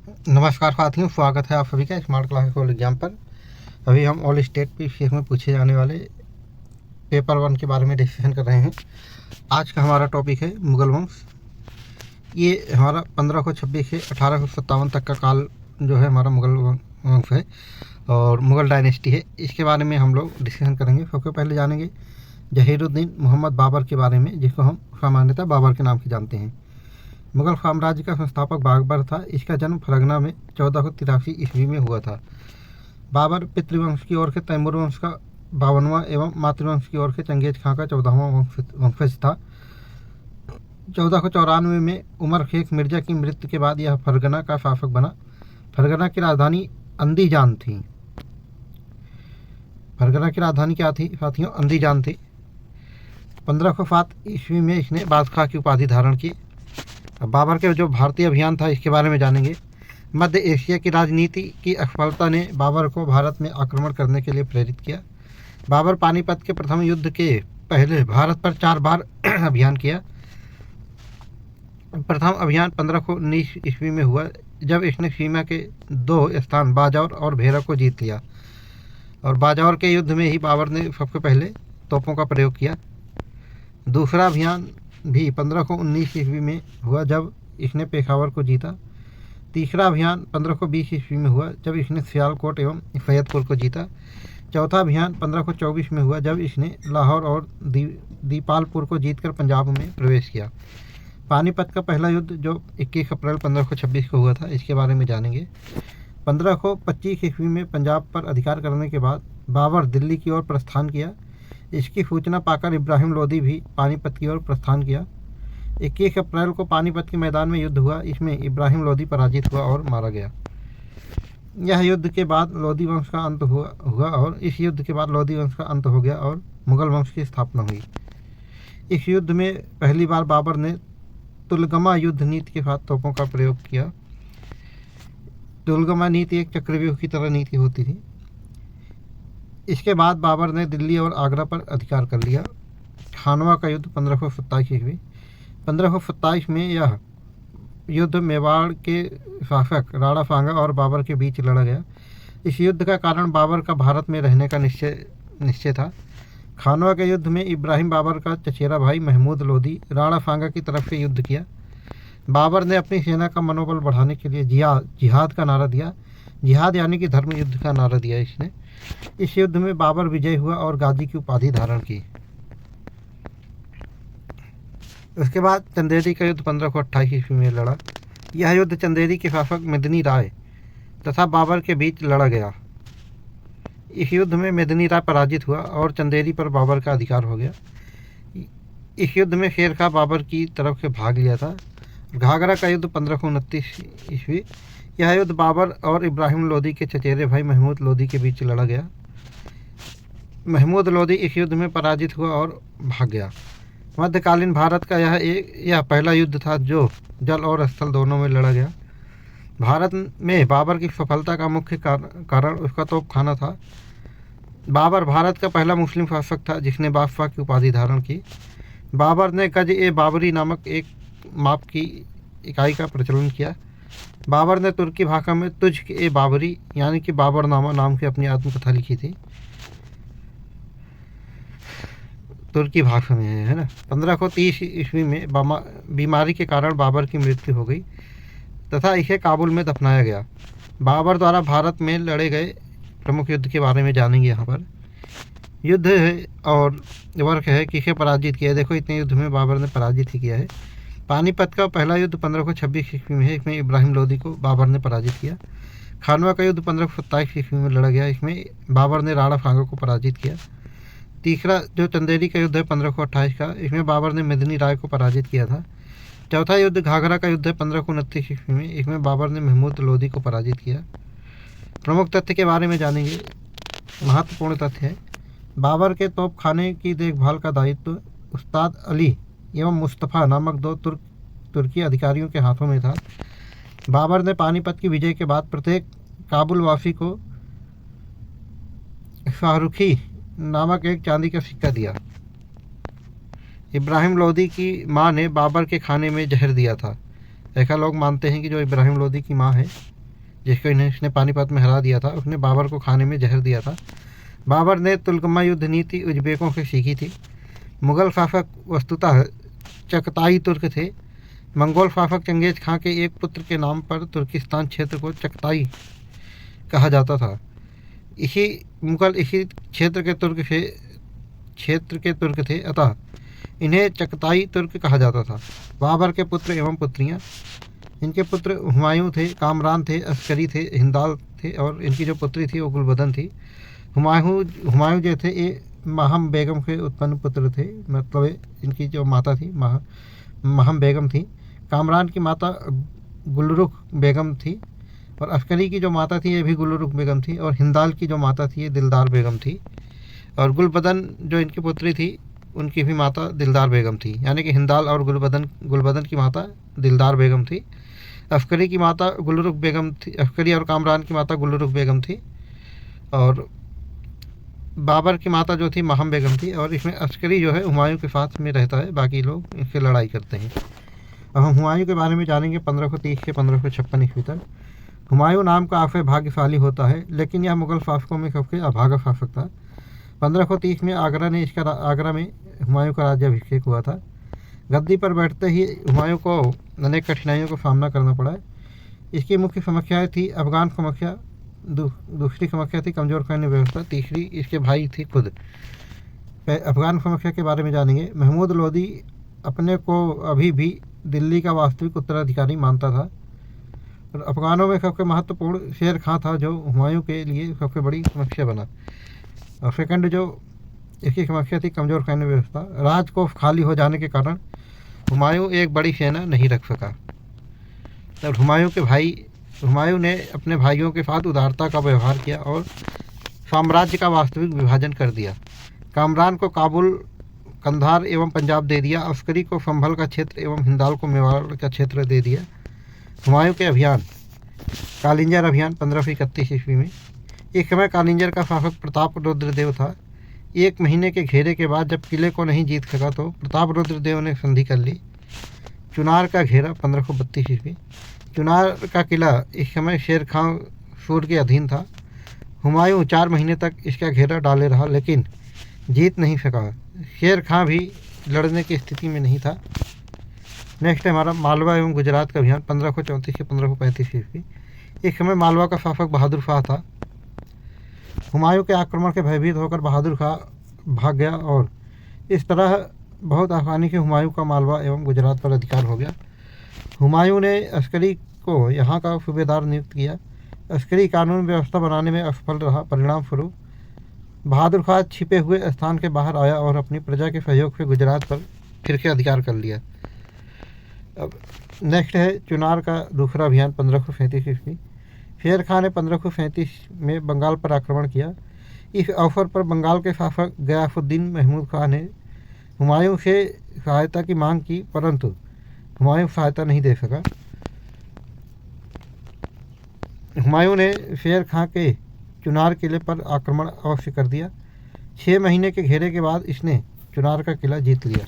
नमस्कार साथियों, स्वागत है आप सभी का स्मार्ट क्लास कॉल एग्जाम पर। अभी हम ऑल स्टेट पीसीएस में पूछे जाने वाले पेपर 1 के बारे में डिस्कशन कर रहे हैं। आज का हमारा टॉपिक है मुगल वंश। ये हमारा 1526 से 1857 तक का काल जो है हमारा मुगल वंश है और मुगल डायनेस्टी है। इसके बारे में हम लोग डिस्कशन करेंगे। सबसे पहले जानेंगे जहीरुद्दीन मोहम्मद बाबर के बारे में, जिसको हम सामान्यतः बाबर के नाम से जानते हैं। मुगल साम्राज्य का संस्थापक बाबर था। इसका जन्म फरगना में 1483 ईस्वी में हुआ था। बाबर पितृवंश की ओर से तैमूर वंश का 52वां एवं मातृवंश की ओर से चंगेज खां का 14वां वंशज था। 1494 में उमर शेख मिर्जा की मृत्यु के बाद यह फरगना का शासक बना। फरगना की राजधानी अंदीजान थी। फरगना की राजधानी क्या थी साथियों? अंदीजान थी। 1507 ईस्वी में इसने बादशाह की उपाधि धारण की। अब बाबर के जो भारतीय अभियान था इसके बारे में जानेंगे। मध्य एशिया की राजनीति की असफलता ने बाबर को भारत में आक्रमण करने के लिए प्रेरित किया। बाबर पानीपत के प्रथम युद्ध के पहले भारत पर 4 बार अभियान किया। प्रथम अभियान 1519 ईस्वी में हुआ, जब इसने सीमा के 2 स्थान बाजौर और भेरा को जीत लिया। और बाजौर के युद्ध में ही बाबर ने सबसे पहले तोपों का प्रयोग किया। दूसरा अभियान भी 1519 ईस्वी में हुआ, जब इसने पेशावर को जीता। तीसरा अभियान 1520 ईस्वी में हुआ, जब इसने सियालकोट एवं सैयदपुर को जीता। चौथा अभियान 1524 में हुआ, जब इसने लाहौर और दीपालपुर को जीतकर पंजाब में प्रवेश किया। पानीपत का पहला युद्ध जो 21 अप्रैल 1526 को हुआ था, इसके बारे में जानेंगे। 1525 ईस्वी में पंजाब पर अधिकार करने के बाद बाबर दिल्ली की ओर प्रस्थान किया। इसकी सूचना पाकर इब्राहिम लोदी भी पानीपत की ओर प्रस्थान किया। 21 अप्रैल को पानीपत के मैदान में युद्ध हुआ। इसमें इब्राहिम लोदी पराजित हुआ और मारा गया। यह युद्ध के बाद लोदी वंश का अंत हुआ और इस युद्ध के बाद लोदी वंश का अंत हो गया और मुगल वंश की स्थापना हुई। इस युद्ध में पहली बार बाबर ने तुलगमा युद्ध नीति के साथ तोपों का प्रयोग किया। तुलगमा नीति एक चक्रव्यूह की तरह नीति होती थी। इसके बाद बाबर ने दिल्ली और आगरा पर अधिकार कर लिया। खानवा का युद्ध 1527 ईस्वी। 1527 में यह युद्ध मेवाड़ के शासक राणा सांगा और बाबर के बीच लड़ा गया। इस युद्ध का कारण बाबर का भारत में रहने का निश्चय था। खानवा के युद्ध में इब्राहिम बाबर का चचेरा भाई महमूद लोदी राणा सांगा की तरफ से युद्ध किया। बाबर ने अपनी सेना का मनोबल बढ़ाने के लिए जिहाद का नारा दिया। जिहाद यानी कि धर्म युद्ध का नारा दिया इसने। इस युद्ध में बाबर विजय हुआ और गाजी की उपाधि धारण की। उसके बाद चंदेरी का युद्ध 1528 ईस्वी में लड़ा। यह युद्ध चंदेरी के शासक मेदिनी राय तथा बाबर के बीच लड़ा गया। इस युद्ध में मेदिनी राय पराजित हुआ और चंदेरी पर बाबर का अधिकार हो गया। इस युद्ध में शेर खां बाबर की तरफ से भाग लिया था। घाघरा का युद्ध 1529 ईस्वी। यह युद्ध बाबर और इब्राहिम लोदी के चचेरे भाई महमूद लोदी के बीच लड़ा गया। महमूद लोदी इस युद्ध में पराजित हुआ और भाग गया। मध्यकालीन भारत का यह पहला युद्ध था जो जल और स्थल दोनों में लड़ा गया। भारत में बाबर की सफलता का मुख्य कारण उसका तोपखाना था। बाबर भारत का पहला मुस्लिम शासक था जिसने बादशाह की उपाधि धारण की। बाबर ने गज-ए-बाबरी नामक एक माप की इकाई का प्रचलन किया। बाबर ने तुर्की भाषा में तुझ-ए-बाबरी यानी कि बाबरनामा नाम से अपनी आत्मकथा लिखी थी। तुर्की भाषा में है ना। 1530 ईस्वी में बीमारी के कारण बाबर की मृत्यु हो गई तथा इसे काबुल में दफनाया गया। बाबर द्वारा भारत में लड़े गए प्रमुख युद्ध के बारे में जानेंगे। यहाँ पर युद्ध है और वर्क है किसे पराजित किया। देखो इतने युद्ध में बाबर ने पराजित ही किया है। पानीपत का पहला युद्ध 1526 ईस्वी में है। इसमें इब्राहिम लोदी को बाबर ने पराजित किया। खानवा का युद्ध 1527 ईस्वी में लड़ा गया। इसमें बाबर ने राणा सांगा को पराजित किया। तीसरा जो चंदेरी का युद्ध है 1528 का, इसमें बाबर ने मेदिनी राय को पराजित किया था। चौथा युद्ध घाघरा का युद्ध है 1529 ईस्वी में। इसमें बाबर ने महमूद लोदी को पराजित किया। प्रमुख तथ्य के बारे में जानेंगे। महत्वपूर्ण तथ्य है, बाबर के तोपखाने की देखभाल का दायित्व उस्ताद अली एवं मुस्तफ़ा नामक 2 तुर्की अधिकारियों के हाथों में था। बाबर ने पानीपत की विजय के बाद प्रत्येक काबुल वासी को शाहरुखी नामक एक चांदी का सिक्का दिया। इब्राहिम लोदी की मां ने बाबर के खाने में जहर दिया था। ऐसा लोग मानते हैं कि जो इब्राहिम लोदी की मां है जिसको इसने पानीपत में हरा दिया था, उसने बाबर को खाने में जहर दिया था। बाबर ने तुलकमा युद्ध नीति उज़्बेकों से सीखी थी। मुग़ल शासक वस्तुतः चगताई तुर्क थे। मंगोल शासक चंगेज़ खां के एक पुत्र के नाम पर तुर्किस्तान क्षेत्र को चगताई कहा जाता था। मुग़ल इसी क्षेत्र के तुर्क थे, अतः इन्हें चगताई तुर्क कहा जाता था। बाबर के पुत्र एवं पुत्रियां, इनके पुत्र हुमायूं थे, कामरान थे, अस्करी थे, हिंदाल थे और इनकी जो पुत्री थी वो गुलबदन थी। हुमायूं जो थे ये महम बेगम के उत्पन्न पुत्र थे, मतलब इनकी जो माता थी महम बेगम थी। कामरान की माता गुलरुख बेगम थी और अस्करी की जो माता थी ये भी गुलरुख बेगम थी और हिंदाल की जो माता थी ये दिलदार बेगम थी। और गुलबदन जो इनकी पुत्री थी उनकी भी माता दिलदार बेगम थी, यानी कि हिंदाल और गुलबदन की माता दिलदार बेगम थी। अस्करी की माता गुलरुख बेगम थी, अस्करी और कामरान की माता गुलरुख बेगम थी और बाबर की माता जो थी महम बेगम थी। और इसमें अस्करी जो है हुमायूं के साथ में रहता है, बाकी लोग इससे लड़ाई करते हैं। अब हम हुमायूं के बारे में जानेंगे 1530 से 1556 ईस्वी तक। हुमायूं नाम का आफे भाग्यशाली होता है, लेकिन यह मुग़ल शासकों में सबसे अभागा शासक था। 1530 में आगरा में हुमायूं का राज्याभिषेक हुआ था। गद्दी पर बैठते ही हुमायूं को अनेक कठिनाइयों का सामना करना पड़ा। इसकी मुख्य समस्याएं थी अफगान समस्या, दूसरी समस्या थी कमज़ोर सैन्य व्यवस्था, तीसरी इसके भाई थी खुद। अफगान समस्या के बारे में जानेंगे। महमूद लोदी अपने को अभी भी दिल्ली का वास्तविक उत्तराधिकारी मानता था और अफगानों में सबसे महत्वपूर्ण शेर खां था, जो हुमायूं के लिए सबसे बड़ी समस्या बना। और सेकंड जो इसकी समस्या थी कमज़ोर सैन्य व्यवस्था। राजकोष खाली हो जाने के कारण हुमायूं एक बड़ी सेना नहीं रख सका। तब हुमायूं ने अपने भाइयों के साथ उदारता का व्यवहार किया और साम्राज्य का वास्तविक विभाजन कर दिया। कामरान को काबुल, कंधार एवं पंजाब दे दिया, अस्करी को संभल का क्षेत्र एवं हिंदाल को मेवाड़ का क्षेत्र दे दिया। हुमायूं के अभियान, कालिंजर अभियान 1531 ईस्वी में। एक समय कालिंजर का शासक प्रताप रुद्रदेव था। 1 महीने के घेरे के बाद जब किले को नहीं जीत सका तो प्रताप रुद्रदेव ने संधि कर ली। चुनार का घेरा 1532 ईस्वी। चुनार का किला इस समय शेर खां सूर के अधीन था। हुमायूं 4 महीने तक इसका घेरा डाले रहा, लेकिन जीत नहीं सका। शेर खां भी लड़ने की स्थिति में नहीं था। नेक्स्ट है हमारा मालवा एवं गुजरात का अभियान 1534 से 1535 ईस्वी। इस समय मालवा का शासक बहादुर शाह था। हुमायूं के आक्रमण के भयभीत होकर बहादुर शाह भाग गया और इस तरह बहुत आसानी से हुमायूं का मालवा एवं गुजरात पर अधिकार हो गया। हुमायूं ने अस्करी को यहाँ का सूबेदार नियुक्त किया। अस्करी कानून व्यवस्था बनाने में असफल रहा। परिणाम स्वरूप बहादुर शाह छिपे हुए स्थान के बाहर आया और अपनी प्रजा के सहयोग से गुजरात पर फिर से अधिकार कर लिया। अब नेक्स्ट है चुनार का दूसरा अभियान 1537 ईस्वी। शेर खां ने 1537 में बंगाल पर आक्रमण किया। इस अवसर पर बंगाल के शासक गयासुद्दीन महमूद खां ने हुमायूं से सहायता की मांग की, परंतु हुमायूं सहायता नहीं दे सका। हुमायूं ने शेर खां के चुनार किले पर आक्रमण अवश्य कर दिया। 6 महीने के घेरे के बाद इसने चुनार का किला जीत लिया।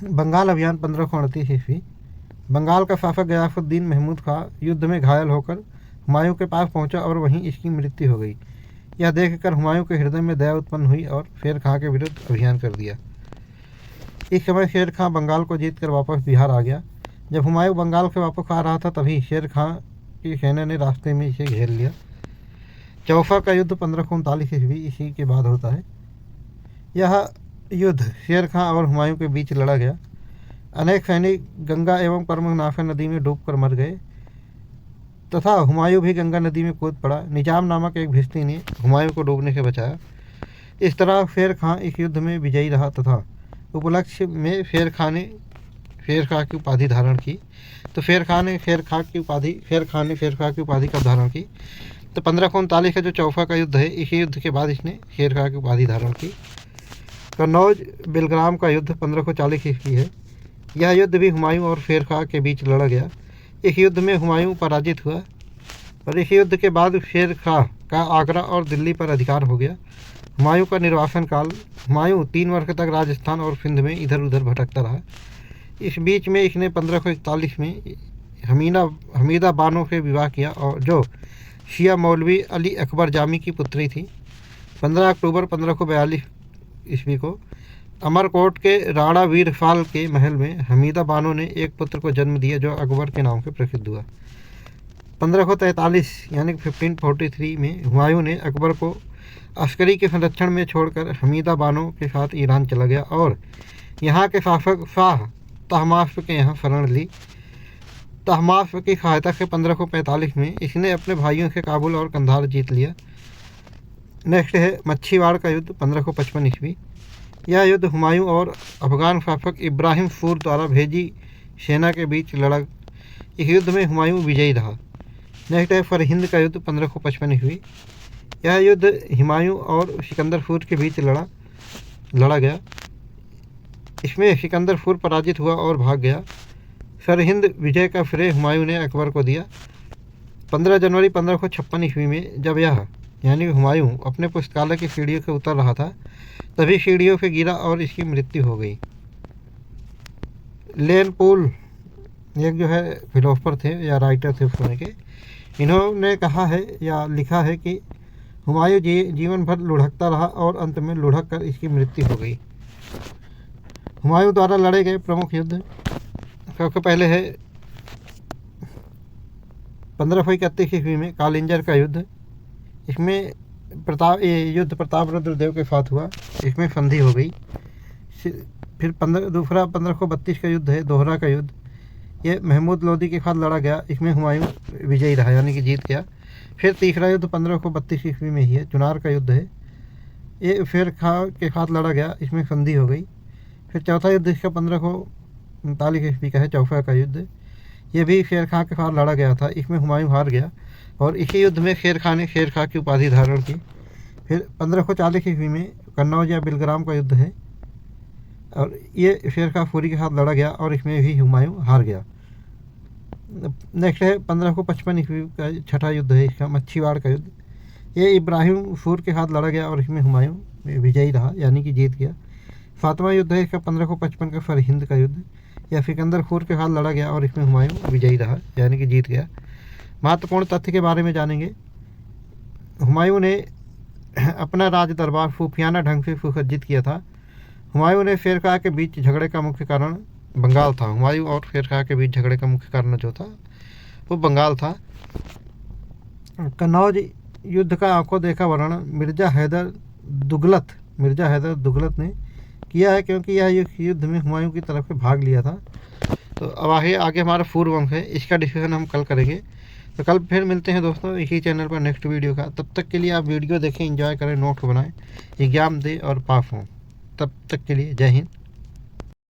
बंगाल अभियान 1538 ईस्वी। बंगाल का शासक गयासुद्दीन महमूद खां युद्ध में घायल होकर हुमायूं के पास पहुंचा और वहीं इसकी मृत्यु हो गई। यह देखकर हुमायूं के हृदय में दया उत्पन्न हुई और शेर खां के विरुद्ध अभियान कर दिया। इस समय शेर खां बंगाल को जीतकर वापस बिहार आ गया। जब हुमायूं बंगाल से वापस आ रहा था तभी शेर खां की सेना ने रास्ते में इसे घेर लिया। चौफा का युद्ध 1539 ईस्वी इसी के बाद होता है। यह युद्ध शेर खां और हुमायूं के बीच लड़ा गया। अनेक सैनिक गंगा एवं कर्मनाशा नदी में डूबकर मर गए तथा हुमायूं भी गंगा नदी में कूद पड़ा। निजाम नामक एक भिश्ती ने हुमायूं को डूबने से बचाया। इस तरह शेर खां इस युद्ध में विजयी रहा तथा उपलक्ष्य में शेर खां की उपाधि धारण की। तो शेर खां ने शेर खां की उपाधि कब धारण की? तो 1539 का जो चौफा का युद्ध है, इसी युद्ध के बाद इसने शेर खां की उपाधि धारण की। कन्नौज बेलग्राम का युद्ध 1540 ईस्वी है। यह युद्ध भी हुमायूं और शेर खां के बीच लड़ा गया। इस युद्ध में हुमायूं पराजित हुआ और इस युद्ध के बाद शेर खां का आगरा और दिल्ली पर अधिकार हो गया। हुमायूं का निर्वासन काल। हुमायूं 3 वर्ष तक राजस्थान और सिंध में इधर उधर भटकता रहा। इस बीच में इसने 1541 में हमीदा बानो से विवाह किया और जो शिया मौलवी अली अकबर जामी की पुत्री थी। 15 अक्टूबर 1542 ईस्वी को अमरकोट के राणा वीरपाल के महल में हमीदा बानो ने एक पुत्र को जन्म दिया जो अकबर के नाम से प्रसिद्ध हुआ। 1543 यानी 1543 में हुमायूं ने अकबर को अस्करी के संरक्षण में छोड़कर हमीदा बानो के साथ ईरान चला गया और यहाँ के शासक शाह तहमास्प के यहाँ शरण ली। तहमास्प की सहायता से 1545 में इसने अपने भाइयों से काबुल और कंधार जीत लिया। नेक्स्ट है मच्छीवाड़ का युद्ध 1555 ईस्वी। यह युद्ध हुमायूं और अफगान शासक इब्राहिम फूर द्वारा भेजी सेना के बीच लड़ा। इस युद्ध में हुमायूं विजयी रहा। नेक्स्ट है सरहिंद का युद्ध 1555 ईस्वी। यह युद्ध हुमायूं और सिकंदर फूर के बीच लड़ा गया। इसमें सिकंदर फूर पराजित हुआ और भाग गया। सरहिंद विजय का श्रेय हुमायूं ने अकबर को दिया। 15 जनवरी 1556 ईस्वी में जब यह यानी हुमायूं अपने पुस्तकालय की सीढ़ियों से उतर रहा था तभी सीढ़ियों से गिरा और इसकी मृत्यु हो गई। लेन पूल एक जो है फिलोसफर थे या राइटर थे उस समय के, इन्होंने कहा है या लिखा है कि हुमायूं जीवन भर लुढ़कता रहा और अंत में लुढ़क कर इसकी मृत्यु हो गई। हुमायूं द्वारा लड़े गए प्रमुख युद्ध सबसे पहले है 1531 ईस्वी में कालिंजर का युद्ध। इसमें युद्ध प्रतापरुद्र देव के साथ हुआ। इसमें संधि हो गई। फिर दूसरा 1532 का युद्ध है दोहरा का युद्ध। ये महमूद लोदी के साथ लड़ा गया। इसमें हुमायूं विजयी रहा यानी कि जीत गया। फिर तीसरा युद्ध 1532 ईस्वी में ही है चुनार का युद्ध है। ये शेर खां के साथ लड़ा गया। इसमें संधि हो गई। फिर चौथा युद्ध इसका 1539 ईस्वी का है चौफा का युद्ध। ये भी शेर खां के साथ लड़ा गया था। इसमें हुमायूं हार गया और इसी युद्ध में शेर खां ने शेर खां की उपाधि धारण की। फिर 1540 ईस्वी में कन्नौज या बिलग्राम का युद्ध है और ये शेर खां फूरी के साथ लड़ा गया और इसमें भी हुमायूं हार गया। नेक्स्ट है 1555 ईस्वी का छठा युद्ध है इसका मच्छीवाड़ का युद्ध। ये इब्राहिम फूर के साथ लड़ा गया और इसमें हुमायूं विजयी रहा यानी कि जीत गया। सातवां युद्ध है इसका 1555 का सरहिंद का युद्ध। यह सिकंदर फूर के साथ लड़ा गया और इसमें हुमायूं विजयी रहा यानी कि जीत गया। महत्वपूर्ण तथ्य के बारे में जानेंगे। हुमायूं ने अपना राज दरबार सूफियाना ढंग से सुसज्जित किया था। हुमायूं ने शेर खां के बीच झगड़े का मुख्य कारण बंगाल था। हुमायूं और शेर खां के बीच झगड़े का मुख्य कारण जो था वो बंगाल था। कन्नौज युद्ध का आंखों देखा वर्णन मिर्ज़ा हैदर दुगलत ने किया है क्योंकि यह युद्ध में हुमायूं की तरफ से भाग लिया था। तो अब आगे हमारा फूर वंश है, इसका डिस्कशन हम कल करेंगे। तो कल फिर मिलते हैं दोस्तों इसी चैनल पर नेक्स्ट वीडियो का। तब तक के लिए आप वीडियो देखें, एंजॉय करें, नोट्स बनाएं, एग्जाम दें और पास हों। तब तक के लिए जय हिंद।